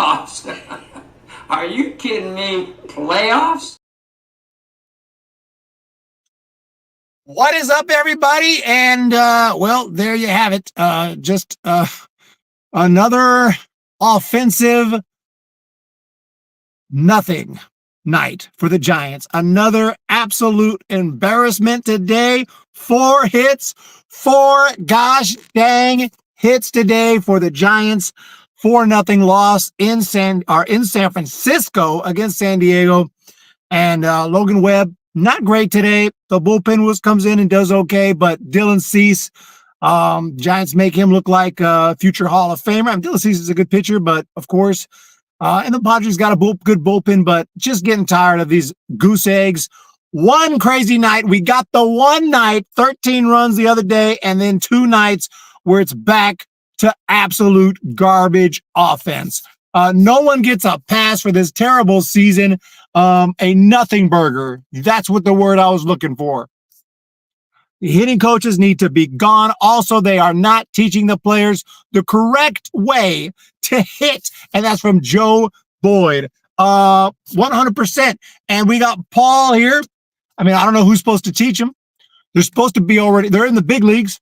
Playoffs? Are you kidding me? Playoffs? What is up, everybody? And, well, there you have it. Just another offensive nothing night for the Giants. Another absolute embarrassment today. 4 hits, 4 gosh dang hits today for the Giants. 4-0 loss in San Francisco against San Diego. And Logan Webb, not great today. The bullpen comes in and does okay, but Dylan Cease, Giants make him look like a future Hall of Famer. Dylan Cease is a good pitcher, but of course, and the Padres got a good bullpen, but just getting tired of these goose eggs. One crazy night. We got the one night, 13 runs the other day, and then 2 nights where it's back to absolute garbage offense. No one gets a pass for this terrible season. A nothing burger. That's what the word I was looking for. The hitting coaches need to be gone. Also, they are not teaching the players the correct way to hit. And that's from Joe Boyd. 100%. And we got Paul here. I mean, I don't know who's supposed to teach them. They're supposed to be they're in the big leagues.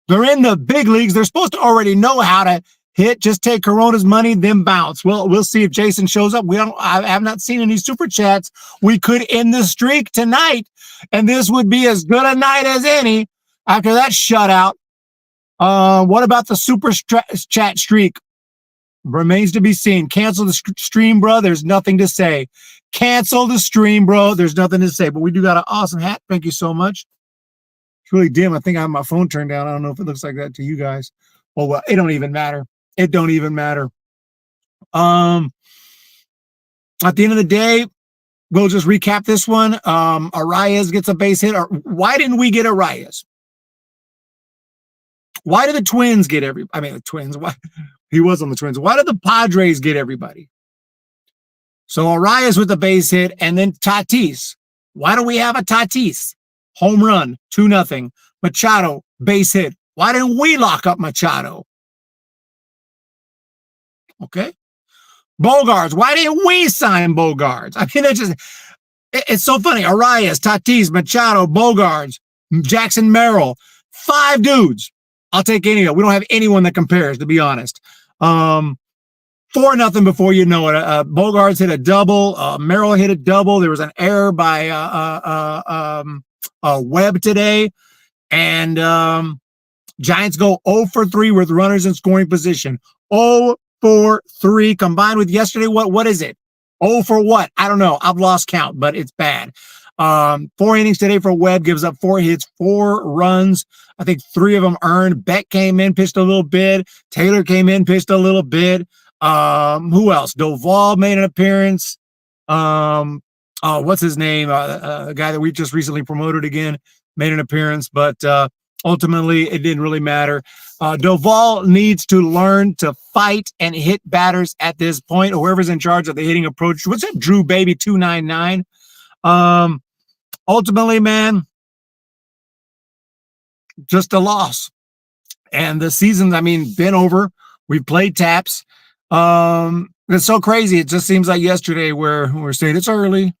They're in the big leagues. They're supposed to already know how to hit, just take Corona's money, then bounce. Well, we'll see if Jason shows up. I have not seen any super chats. We could end the streak tonight, and this would be as good a night as any after that shutout. What about the super chat streak? Remains to be seen. Cancel the stream, bro. There's nothing to say. Cancel the stream, bro. There's nothing to say. But we do got an awesome hat. Thank you so much. It's really dim. I think I have my phone turned down. I don't know if it looks like that to you guys. Oh, well, it don't even matter. It don't even matter. At the end of the day, we'll just recap this one. Arias gets a base hit. Why didn't we get Arias? Why did the Twins get the Twins. Why? He was on the Twins. Why did the Padres get everybody? So Arias with the base hit, and then Tatis. Why do we have a Tatis? Home run, 2-0. Machado, base hit. Why didn't we lock up Machado? Okay. Bogarts. Why didn't we sign Bogarts? I mean, it's so funny. Arias, Tatis, Machado, Bogarts, Jackson Merrill. 5 dudes. I'll take any of it. We don't have anyone that compares, to be honest. 4-0 before you know it. Bogarts hit a double. Merrill hit a double. There was an error by Webb today. And Giants go 0 for 3 with runners in scoring position. 0 for 3 combined with yesterday. What is it? 0 for what? I don't know. I've lost count, but it's bad. 4 innings today for Webb, gives up 4 hits, 4 runs. I think 3 of them earned. Beck came in, pitched a little bit. Taylor came in, pitched a little bit. Who else? Doval made an appearance. What's his name? The guy that we just recently promoted again made an appearance, but ultimately it didn't really matter. Doval needs to learn to fight and hit batters at this point. Whoever's in charge of the hitting approach. What's that? Drew Baby 299. Ultimately, man, just a loss. And the season's, been over. We've played taps. It's so crazy. It just seems like yesterday where we're saying it's early,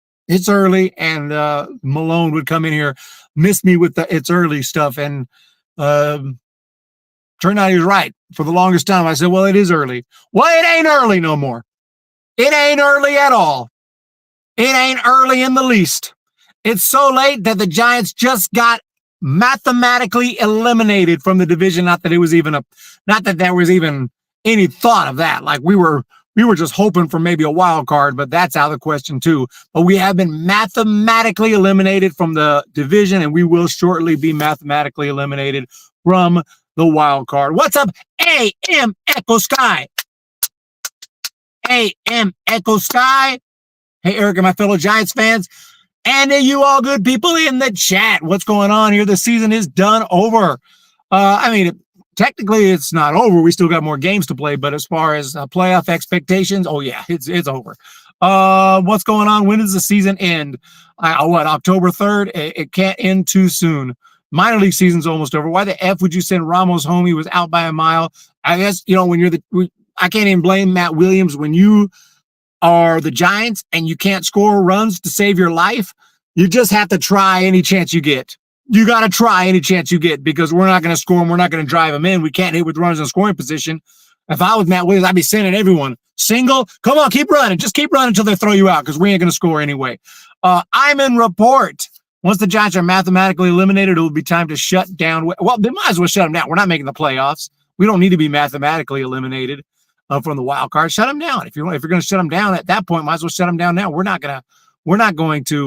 and Malone would come in here, miss me with the it's early stuff, and turned out he was right. For the longest time, I said, well, it is early. Well, it ain't early no more. It ain't early at all. It ain't early in the least. It's so late that the Giants just got mathematically eliminated from the division. Not that there was even any thought of that. Like we were just hoping for maybe a wild card, but that's out of the question too. But we have been mathematically eliminated from the division, and we will shortly be mathematically eliminated from the wild card. What's up, AM Echo Sky? AM Echo Sky. Hey, Eric and my fellow Giants fans, and you all good people in the chat. What's going on here? The season is done over. Technically, it's not over. We still got more games to play, but as far as playoff expectations, oh yeah, it's over. What's going on? When does the season end? October 3rd? It can't end too soon. Minor league season's almost over. Why the F would you send Ramos home? He was out by a mile. I guess, when you're I can't even blame Matt Williams when you are the Giants and you can't score runs to save your life. You just have to try any chance you get. You got to try any chance you get because we're not going to score and we're not going to drive them in. We can't hit with runners in scoring position. If I was Matt Williams, I'd be sending everyone single. Come on, keep running. Just keep running until they throw you out because we ain't going to score anyway. I'm in report. Once the Giants are mathematically eliminated, it will be time to shut down. Well, they might as well shut them down. We're not making the playoffs. We don't need to be mathematically eliminated from the wild card. Shut them down. If you're going to shut them down at that point, might as well shut them down now. We're not going to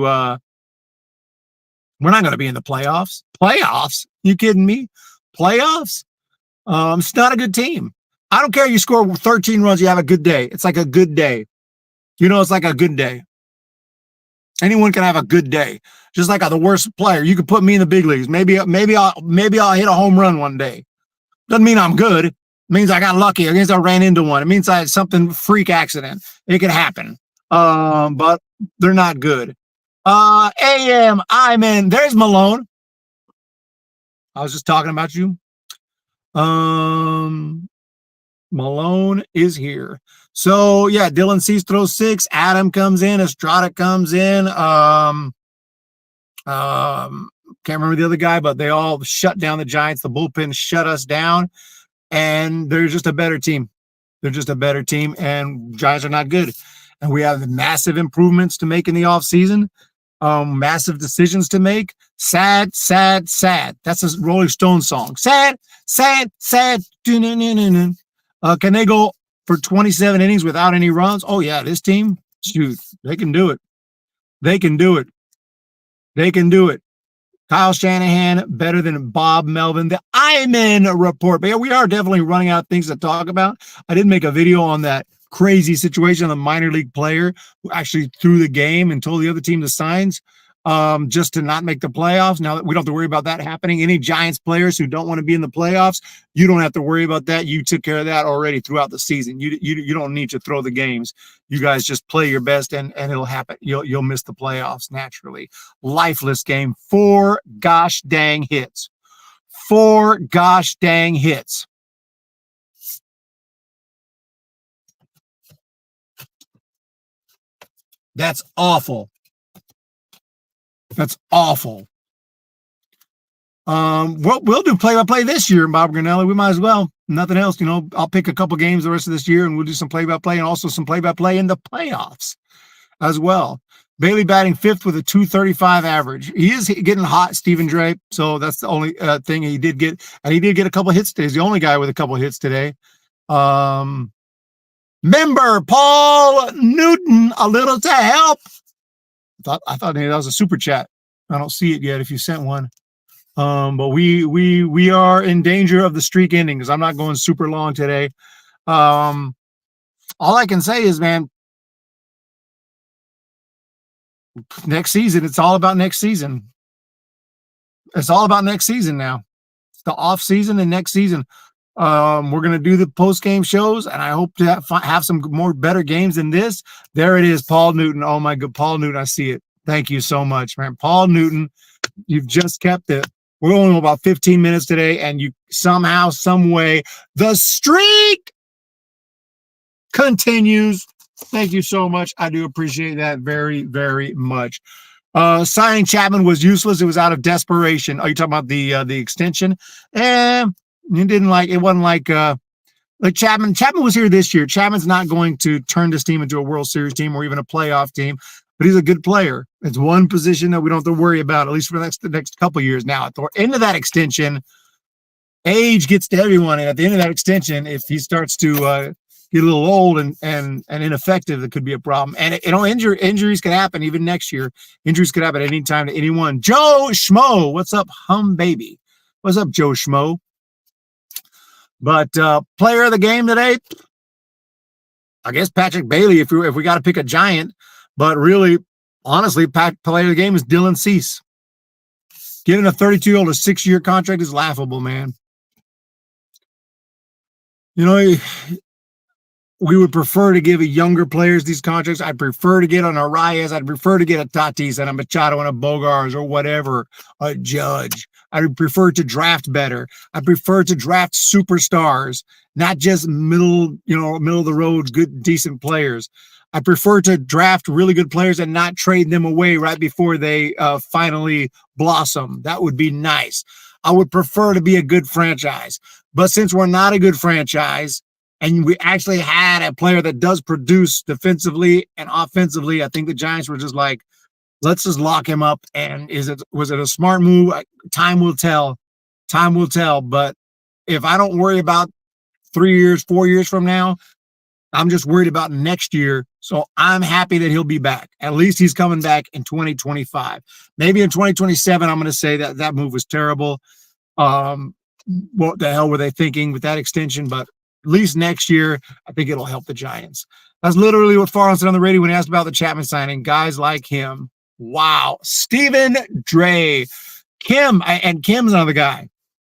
be in the playoffs. Playoffs? You kidding me? Playoffs? It's not a good team. I don't care. You score 13 runs. You have a good day. It's like a good day. It's like a good day. Anyone can have a good day. Just like the worst player. You could put me in the big leagues. Maybe I'll hit a home run one day. Doesn't mean I'm good. It means I got lucky. It means I ran into one. It means I had something freak accident. It could happen. But they're not good. AM, I'm in. There's Malone. I was just talking about you. Malone is here. So yeah, Dylan Cease throws 6. Adam comes in. Estrada comes in. Can't remember the other guy, but they all shut down the Giants. The bullpen shut us down, and they're just a better team. They're just a better team, and Giants are not good. And we have massive improvements to make in the offseason, massive decisions to make. Sad, sad, sad. That's a Rolling Stones song. Sad, sad, sad. Can they go for 27 innings without any runs? Oh, yeah, this team, shoot, they can do it. They can do it. They can do it. Kyle Shanahan better than Bob Melvin. The I'm-in report. But yeah, we are definitely running out of things to talk about. I did make a video on that crazy situation of the minor league player who actually threw the game and told the other team to signs just to not make the playoffs. Now that we don't have to worry about that happening. Any Giants players who don't want to be in the playoffs, you don't have to worry about that. You took care of that already throughout the season. You don't need to throw the games. You guys just play your best and it'll happen. You'll miss the playoffs naturally. Lifeless game. 4 gosh dang hits. 4 gosh dang hits. That's awful. That's awful. We'll do play-by-play this year, Bob Granelli. We might as well. Nothing else. I'll pick a couple games the rest of this year, and we'll do some play-by-play and also some play-by-play in the playoffs as well. Bailey batting 5th with a 235 average. He is getting hot, Stephen Drape. So that's the only thing he did get. And he did get a couple hits today. He's the only guy with a couple hits today. Member Paul Newton, a little to help. I thought that was a super chat. I don't see it yet if you sent one. But we are in danger of the streak ending because I'm not going super long today. All I can say is, man, next season, it's all about next season. It's all about next season now. It's the off season and next season. We're going to do the post-game shows, and I hope to have some more better games than this. There it is, Paul Newton. Oh, my God, Paul Newton, I see it. Thank you so much, man. Paul Newton, you've just kept it. We're only about 15 minutes today, and you somehow, some way, the streak continues. Thank you so much. I do appreciate that very, very much. Signing Chapman was useless. It was out of desperation. Are you talking about the extension? It wasn't like Chapman. Chapman was here this year. Chapman's not going to turn this team into a World Series team or even a playoff team, but he's a good player. It's one position that we don't have to worry about, at least for the next couple of years. Now, at the end of that extension, age gets to everyone, and at the end of that extension, if he starts to get a little old and ineffective, that could be a problem. And injuries can happen even next year. Injuries could happen at any time to anyone. Joe Schmo, what's up, Humm baby? What's up, Joe Schmo? But player of the game today, I guess Patrick Bailey, if we got to pick a Giant. But really, honestly, player of the game is Dylan Cease. Giving a 32-year-old a 6-year contract is laughable, man. We would prefer to give younger players these contracts. I'd prefer to get an Arias. I'd prefer to get a Tatis and a Machado and a Bogarts or whatever, a Judge. I prefer to draft better. I prefer to draft superstars, not just middle of the road, good, decent players. I prefer to draft really good players and not trade them away right before they finally blossom. That would be nice. I would prefer to be a good franchise. But since we're not a good franchise, and we actually had a player that does produce defensively and offensively, I think the Giants were just like, let's just lock him up. And was it a smart move? Time will tell. Time will tell. But if I don't worry about 3 years, 4 years from now, I'm just worried about next year. So I'm happy that he'll be back. At least he's coming back in 2025. Maybe in 2027, I'm going to say that move was terrible. What the hell were they thinking with that extension? But at least next year, I think it'll help the Giants. That's literally what Farhan said on the radio when he asked about the Chapman signing. Guys like him. Wow. Stephen Dre. Kim, and Kim's another guy.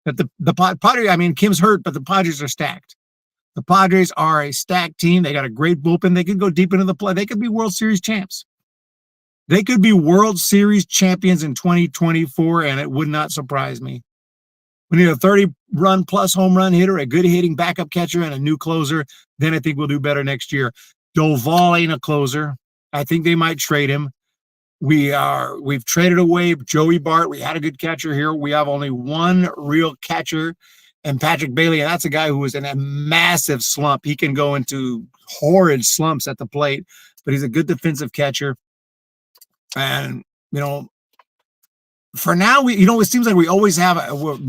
That the Padres, I mean, Kim's hurt, but the Padres are stacked. The Padres are a stacked team. They got a great bullpen. They could go deep into the play. They could be World Series champs. They could be World Series champions in 2024, and it would not surprise me. We need a 30-run plus home run hitter, a good hitting backup catcher, and a new closer. Then I think we'll do better next year. Doval ain't a closer. I think they might trade him. We've traded away Joey Bart. We had a good catcher here. We have only one real catcher, and Patrick Bailey, and that's a guy who was in a massive slump. He can go into horrid slumps at the plate, but he's a good defensive catcher. And, for now, it seems like we always have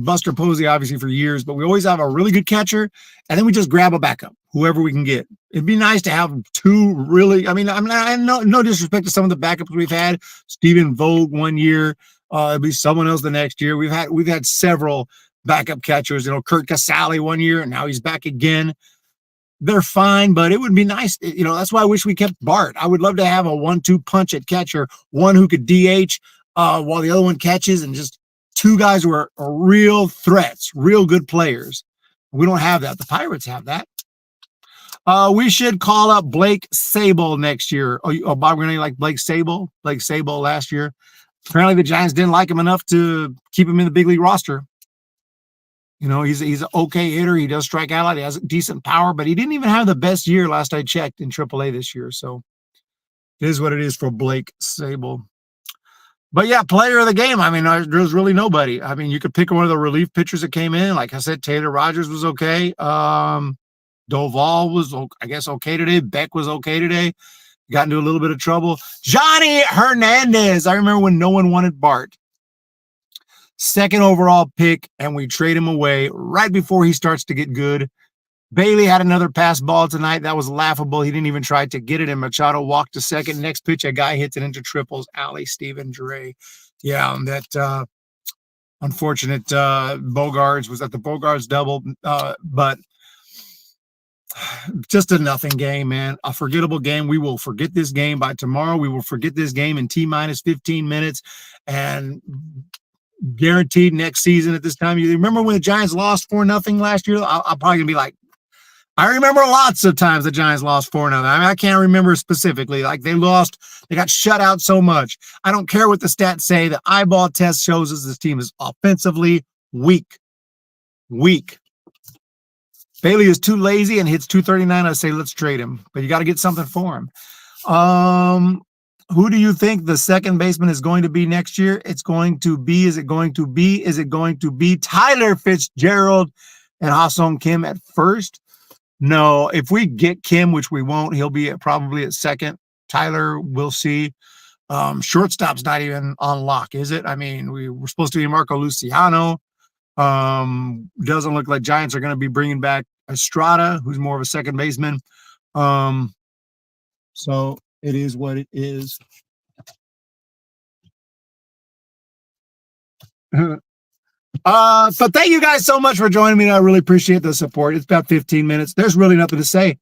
Buster Posey, obviously, for years, but we always have a really good catcher, and then we just grab a backup, whoever we can get. It'd be nice to have two really, no disrespect to some of the backups we've had. Stephen Vogt 1 year, it'd be someone else the next year. We've had several backup catchers, Kurt Casale 1 year, and now he's back again. They're fine, but it would be nice. That's why I wish we kept Bart. I would love to have a 1-2 punch at catcher, one who could DH while the other one catches, and just two guys who are real threats, real good players. We don't have that. The Pirates have that. We should call up Blake Sabol next year. Bob, we're going to like Blake Sabol? Blake Sabol last year. Apparently the Giants didn't like him enough to keep him in the big league roster. He's an okay hitter. He does strike out a lot. He has decent power, but he didn't even have the best year last I checked in AAA this year. So it is what it is for Blake Sabol. But yeah, player of the game. There's really nobody. You could pick one of the relief pitchers that came in. Like I said, Taylor Rogers was okay. Doval was, I guess, okay today. Beck was okay today. Got into a little bit of trouble. Johnny Hernandez. I remember when no one wanted Bart. Second overall pick, and we trade him away right before he starts to get good. Bailey had another pass ball tonight. That was laughable. He didn't even try to get it, and Machado walked to second. Next pitch, a guy hits it into triples. Alley, Stephen Dre. Yeah, that unfortunate Bogarts was at the Bogarts double, but just a nothing game, man. A forgettable game. We will forget this game by tomorrow. We will forget this game in T-minus 15 minutes, and guaranteed next season at this time. You remember when the Giants lost 4-0 last year? I'm probably gonna be like, I remember lots of times the Giants lost 4-0. I can't remember specifically. Like they got shut out so much. I don't care what the stats say. The eyeball test shows us this team is offensively weak. Weak. Bailey is too lazy and hits 239. I say let's trade him, but you got to get something for him. Who do you think the second baseman is going to be next year? Is it going to be Tyler Fitzgerald and Ha-Seong Kim at first? No, if we get Kim, which we won't, he'll be probably at second. Tyler, we'll see. Shortstop's not even on lock, is it? We're supposed to be Marco Luciano. Doesn't look like Giants are going to be bringing back Estrada, who's more of a second baseman. So it is what it is. So thank you guys so much for joining me. I really appreciate the support. It's about 15 minutes. There's really nothing to say.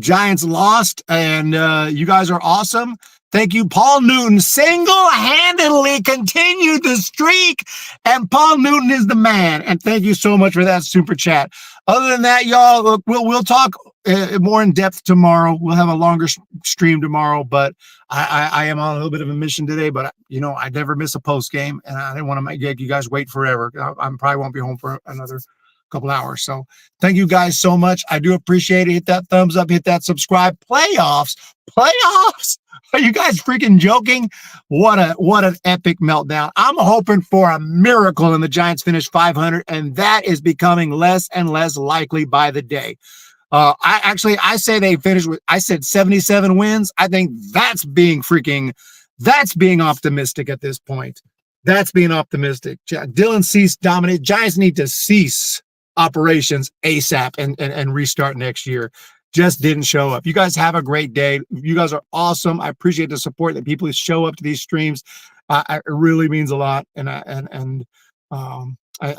Giants lost, and you guys are awesome. Thank you. Paul Newton single-handedly continued the streak, and Paul Newton is the man. And thank you so much for that super chat. Other than that, y'all, look, we'll talk more in depth tomorrow. We'll have a longer stream tomorrow, but I am on a little bit of a mission today. But you know, I never miss a post game, and I didn't want to make you guys wait forever. I probably won't be home for another couple hours. So thank you guys so much. I do appreciate it. Hit that thumbs up, hit that subscribe. Playoffs. Are you guys freaking joking? What an epic meltdown. I'm hoping for a miracle and the Giants finish 500, and that is becoming less and less likely by the day. I say they finish with, I said 77 wins. I think that's being optimistic at this point. That's being optimistic. Dylan Cease dominate. Giants need to cease operations ASAP and restart next year. Just didn't show up. You guys have a great day. You guys are awesome. I appreciate the support that people show up to these streams. It really means a lot. And I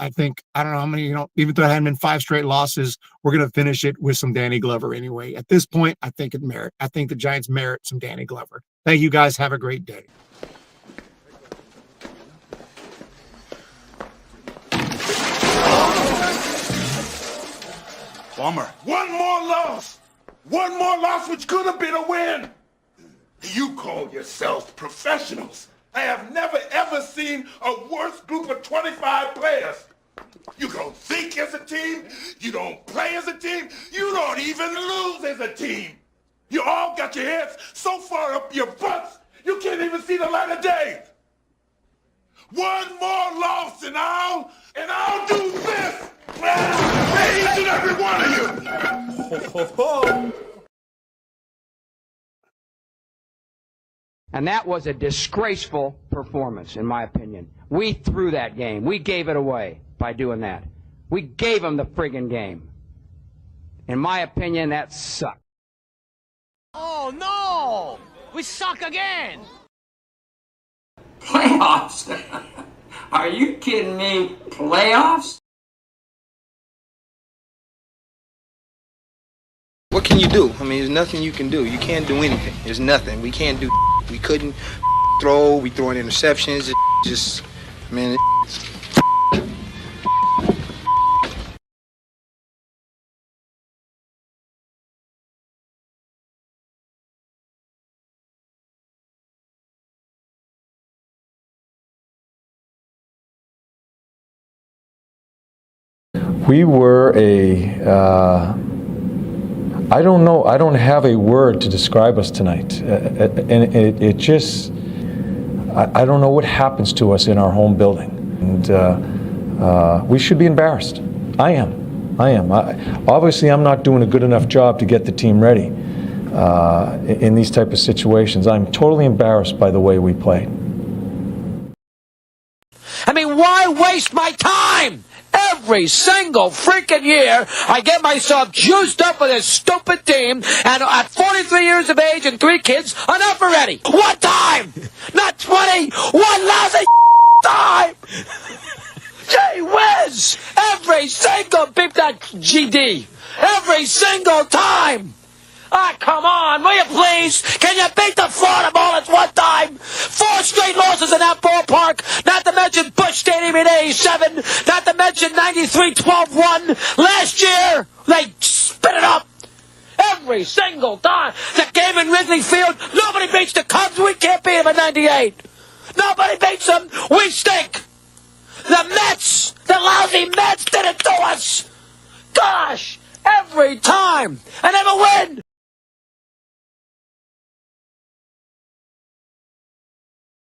think, I don't know how many, you know, even though it hadn't been 5 straight losses, we're going to finish it with some Danny Glover anyway. At this point, I think the Giants merit some Danny Glover. Thank you guys. Have a great day. Bummer. One more loss, which could have been a win. You call yourselves professionals. I have never, ever seen a worse group of 25 players. You don't think as a team. You don't play as a team. You don't even lose as a team. You all got your heads so far up your butts, you can't even see the light of day. One more loss and I'll do this. Each and every one of you. And that was a disgraceful performance, in my opinion. We threw that game. We gave it away by doing that. We gave them the friggin' game. In my opinion, that sucked. Oh, no! We suck again! Playoffs? Are you kidding me? Playoffs? What can you do? I mean, there's nothing you can do. You can't do anything. There's nothing. We can't do. We couldn't throw. We throwing interceptions. It just, man. We were I don't know. I don't have a word to describe us tonight. And it just, I don't know what happens to us in our home building. And we should be embarrassed. I am. Obviously, I'm not doing a good enough job to get the team ready in these type of situations. I'm totally embarrassed by the way we played. I mean, why waste my time? Every single freaking year, I get myself juiced up with this stupid team, and at 43 years of age and 3 kids, enough already. One time! Not 20! One lousy time! Gee whiz! Every single, beep that GD! Every single time! Ah, come on, will you please? Can you beat the Florida Marlins one time? 4 straight losses in that ballpark, not to mention Busch Stadium in 87, not to mention 93-12-1 last year. They spit it up every single time. The game in Wrigley Field, nobody beats the Cubs. We can't beat them in 98. Nobody beats them. We stink. The Mets, the lousy Mets did it to us. Gosh, every time. I never win.